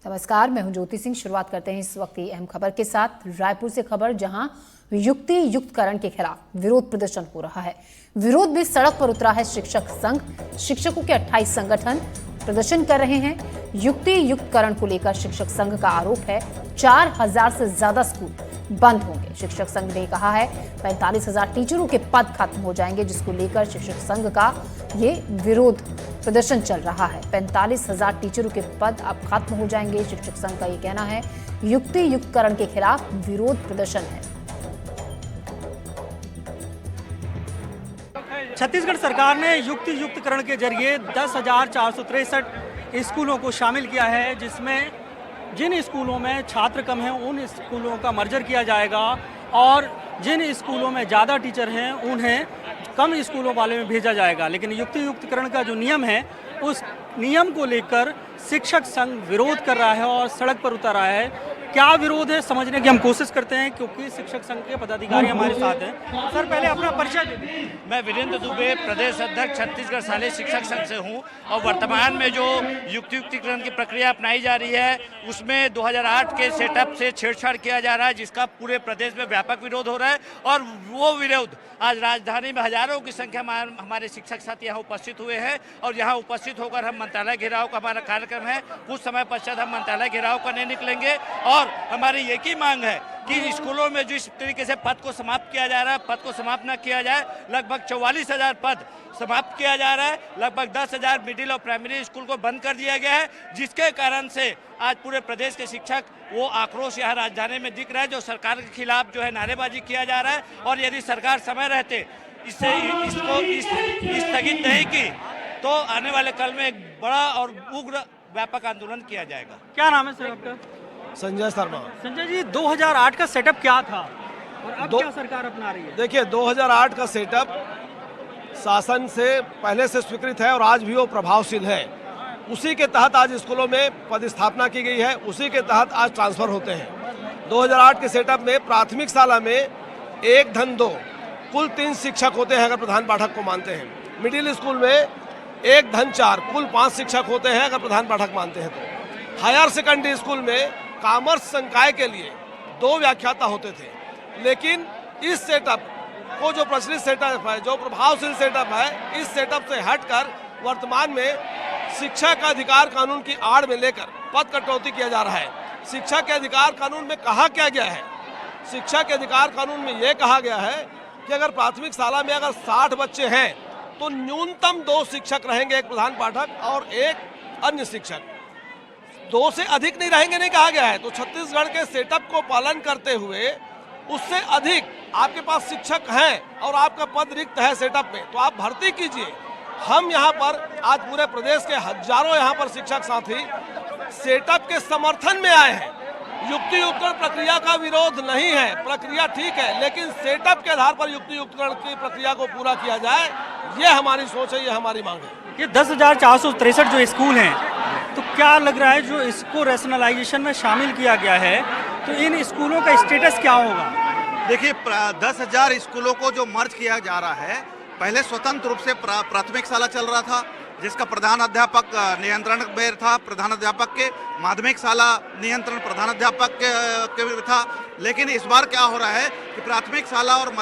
नमस्कार, मैं हूं ज्योति सिंह। शुरुआत करते हैं इस वक्त की अहम खबर के साथ। रायपुर से खबर, जहां युक्ति युक्तकरण के खिलाफ विरोध प्रदर्शन हो रहा है। विरोध में सड़क पर उतरा है शिक्षक संघ। शिक्षकों के 28 संगठन प्रदर्शन कर रहे हैं। युक्ति युक्तकरण को लेकर शिक्षक संघ का आरोप है 4000 से ज्यादा स्कूल बंद होंगे। शिक्षक संघ ने कहा है 45,000 टीचरों के पद खत्म हो जाएंगे, जिसको लेकर शिक्षक संघ का ये विरोध प्रदर्शन चल रहा है। 45,000 टीचरों के पद अब खत्म हो जाएंगे। शिक्षक संघ का ये कहना है। युक्ति युक्तकरण के खिलाफ विरोध प्रदर्शन है। छत्तीसगढ़ सरकार ने युक्ति युक्तकरण के जरिए 10,463 स्कूलों को शामिल किया है, जिसमें जिन स्कूलों में छात्र कम हैं उन स्कूलों का मर्जर किया जाएगा और जिन स्कूलों में ज़्यादा टीचर हैं उन्हें कम स्कूलों वाले में भेजा जाएगा। लेकिन युक्ति युक्तकरण का जो नियम है, उस नियम को लेकर शिक्षक संघ विरोध कर रहा है और सड़क पर उतर रहा है। क्या विरोध है समझने की हम कोशिश करते हैं, क्योंकि शिक्षक संघ के पदाधिकारी हमारे साथ हैं। सर, पहले अपना परिचय दे दीजिए। मैं वीरेंद्र दुबे, प्रदेश अध्यक्ष छत्तीसगढ़ शालेय शिक्षक संघ से हूं और वर्तमान में जो युक्ति युक्तिकरण की प्रक्रिया अपनाई जा रही है उसमें 2008 के सेटअप से छेड़छाड़ किया जा रहा है, जिसका पूरे प्रदेश में व्यापक विरोध हो रहा है। और वो विरोध आज राजधानी में हजारों की संख्या में हमारे शिक्षक साथी यहाँ उपस्थित हुए हैं और यहाँ उपस्थित होकर हम मंत्रालय घेराव का हमारा कार्यक्रम है। कुछ समय पश्चात हम मंत्रालय घेराव करने निकलेंगे और हमारी एक ही मांग है कि स्कूलों में जिस तरीके से पद को समाप्त किया जा रहा है, पद को समाप्त न किया जाए। लगभग 44,000 पद समाप्त किया जा रहा है। लगभग 10,000 मिडिल और प्राइमरी स्कूल को बंद कर दिया गया है, जिसके कारण से आज पूरे प्रदेश के शिक्षक वो आक्रोश यहाँ राजधानी में दिख रहा है। जो सरकार के खिलाफ जो है नारेबाजी किया जा रहा है और यदि सरकार समय रहते इसको स्थगित नहीं की तो आने वाले कल में एक बड़ा और उग्र व्यापक आंदोलन किया जाएगा। क्या नाम है सर आपका? संजय शर्मा। संजय जी, 2008 का सेटअप क्या था और अब क्या सरकार अपना रही है? देखिए, 2008 का सेटअप शासन से पहले से स्वीकृत है और आज भी वो प्रभावशील है। उसी के तहत आज स्कूलों में पदस्थापना की गई है, उसी के तहत आज ट्रांसफर होते हैं। 2008 के सेटअप में प्राथमिक शाला में 1-2 कुल 3 शिक्षक होते हैं अगर प्रधान पाठक को मानते हैं। मिडिल स्कूल में 1-4 कुल 5 शिक्षक होते हैं अगर प्रधान पाठक मानते हैं तो। हायर सेकेंडरी स्कूल में कॉमर्स संकाय के लिए 2 व्याख्याता होते थे। लेकिन इस सेटअप को, जो प्रचलित सेटअप है, जो प्रभावशील सेटअप है, इस सेटअप से हटकर वर्तमान में शिक्षा का अधिकार कानून की आड़ में लेकर पद कटौती किया जा रहा है। शिक्षा के अधिकार कानून में कहा क्या गया है? शिक्षा के अधिकार कानून में यह कहा गया है कि अगर प्राथमिक शाला में अगर 60 बच्चे हैं तो न्यूनतम 2 शिक्षक रहेंगे, एक प्रधान पाठक और एक अन्य शिक्षक। 2 से अधिक नहीं रहेंगे नहीं कहा गया है। तो छत्तीसगढ़ के सेटअप को पालन करते हुए उससे अधिक आपके पास शिक्षक हैं और आपका पद रिक्त है सेटअप में, तो आप भर्ती कीजिए। हम यहाँ पर आज पूरे प्रदेश के हजारों यहाँ पर शिक्षक साथी सेटअप के समर्थन में आए हैं। युक्ति युक्तकरण प्रक्रिया का विरोध नहीं है, प्रक्रिया ठीक है, लेकिन सेटअप के आधार पर युक्ति युक्तकरण की प्रक्रिया को पूरा किया जाए, ये हमारी सोच है, ये हमारी मांग है। ये 10,463 जो स्कूल हैं, तो क्या लग रहा है जो इसको रैशनलाइजेशन में शामिल किया गया है, तो इन स्कूलों का स्टेटस क्या होगा? देखिए, 10,000 स्कूलों को जो मर्ज किया जा रहा है, पहले स्वतंत्र रूप से प्राथमिक शाला चल रहा था जिसका प्रधान अध्यापक नियंत्रण में था, प्रधान अध्यापक के। माध्यमिक शाला नियंत्रण प्रधान अध्यापक के था। लेकिन इस बार क्या हो रहा है कि प्राथमिक शाला और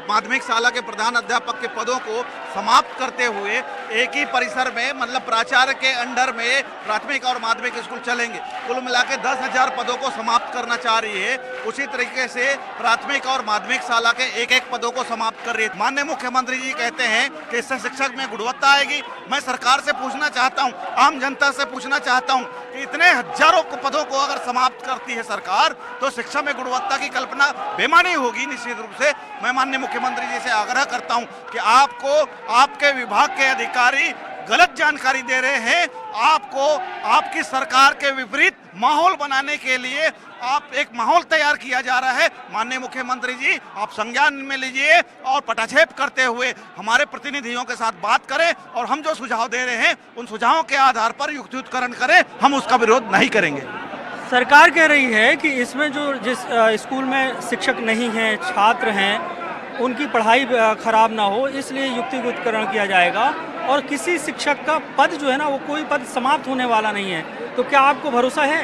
माध्यमिक शाला के प्रधान अध्यापक के पदों को समाप्त करते हुए एक ही परिसर में, मतलब प्राचार्य के अंडर में प्राथमिक और माध्यमिक स्कूल चलेंगे। कुल मिला के 10,000 पदों को समाप्त करना चाह रही है। उसी तरीके से प्राथमिक और माध्यमिक शाला के एक पदों को समाप्त कर रही है। माननीय मुख्यमंत्री जी कहते हैं कि इससे शिक्षक में गुणवत्ता आएगी। मैं सरकार से पूछना चाहता हूं, आम जनता से पूछना चाहता हूं कि इतने हजारों पदों को अगर समाप्त करती है सरकार, तो शिक्षा में गुणवत्ता की कल्पना बेमानी होगी निश्चित रूप से। मैं माननीय मुख्यमंत्री जी से आग्रह करता हूं कि आपको आपके विभाग के अधिकारी गलत जानकारी दे रहे हैं। आपको आपकी सरकार के विपरीत माहौल बनाने के लिए आप एक माहौल तैयार किया जा रहा है। माननीय मुख्यमंत्री जी, आप संज्ञान में लीजिए और पटाक्षेप करते हुए हमारे प्रतिनिधियों के साथ बात करें और हम जो सुझाव दे रहे हैं उन सुझावों के आधार पर युक्ति युक्तकरण करें। हम उसका विरोध नहीं करेंगे। सरकार कह रही है कि इसमें जो जिस स्कूल में शिक्षक नहीं हैं, छात्र हैं, उनकी पढ़ाई खराब ना हो, इसलिए युक्ति युक्तकरण किया जाएगा और किसी शिक्षक का पद जो है ना, वो कोई पद समाप्त होने वाला नहीं है। तो क्या आपको भरोसा है?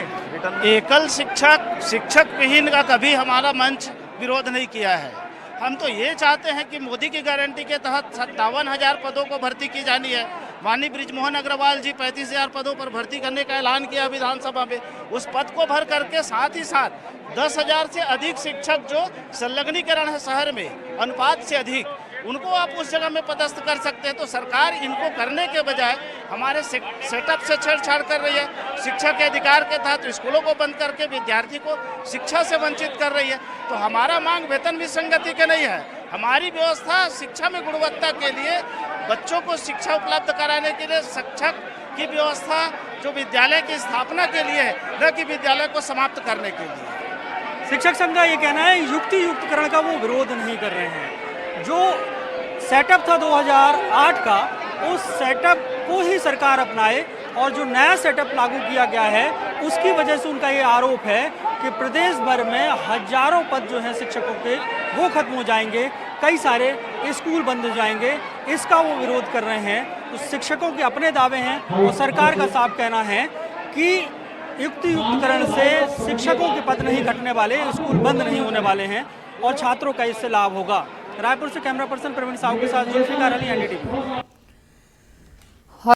एकल शिक्षक विहीन का कभी हमारा मंच विरोध नहीं किया है। हम तो ये चाहते हैं कि मोदी की गारंटी के तहत 57,000 पदों को भर्ती की जानी है। माननीय बृजमोहन अग्रवाल जी 35,000 पदों पर भर्ती करने का ऐलान किया विधानसभा में। उस पद को भर करके साथ ही साथ 10,000 से अधिक शिक्षक जो संलग्नीकरण है शहर में अनुपात से अधिक, उनको आप उस जगह में पदस्थ कर सकते हैं। तो सरकार इनको करने के बजाय हमारे सेटअप से छेड़छाड़ कर रही है। शिक्षा के अधिकार के तहत स्कूलों को बंद करके विद्यार्थी को शिक्षा से वंचित कर रही है। तो हमारा मांग वेतन विसंगति के नहीं है। हमारी व्यवस्था शिक्षा में गुणवत्ता के लिए, बच्चों को शिक्षा उपलब्ध कराने के लिए शिक्षक की व्यवस्था जो विद्यालय की स्थापना के लिए है, न कि विद्यालय को समाप्त करने के लिए। शिक्षक संघ का ये कहना है युक्ति युक्तकरण का वो विरोध नहीं कर रहे हैं। जो सेटअप था 2008 का, उस सेटअप को ही सरकार अपनाए और जो नया सेटअप लागू किया गया है उसकी वजह से उनका ये आरोप है कि प्रदेश भर में हजारों पद जो हैं शिक्षकों के वो खत्म हो जाएंगे, कई सारे स्कूल बंद हो जाएंगे। इसका वो विरोध कर रहे हैं। तो शिक्षकों के अपने दावे हैं और सरकार का साफ कहना है कि युक्ति युक्तकरण से शिक्षकों के पद नहीं घटने वाले, स्कूल बंद नहीं होने वाले हैं और छात्रों का इससे लाभ होगा। रायपुर से कैमरा पर्सन प्रवीण साहू के साथ जुल्फिकार अली, एनडीटीवी।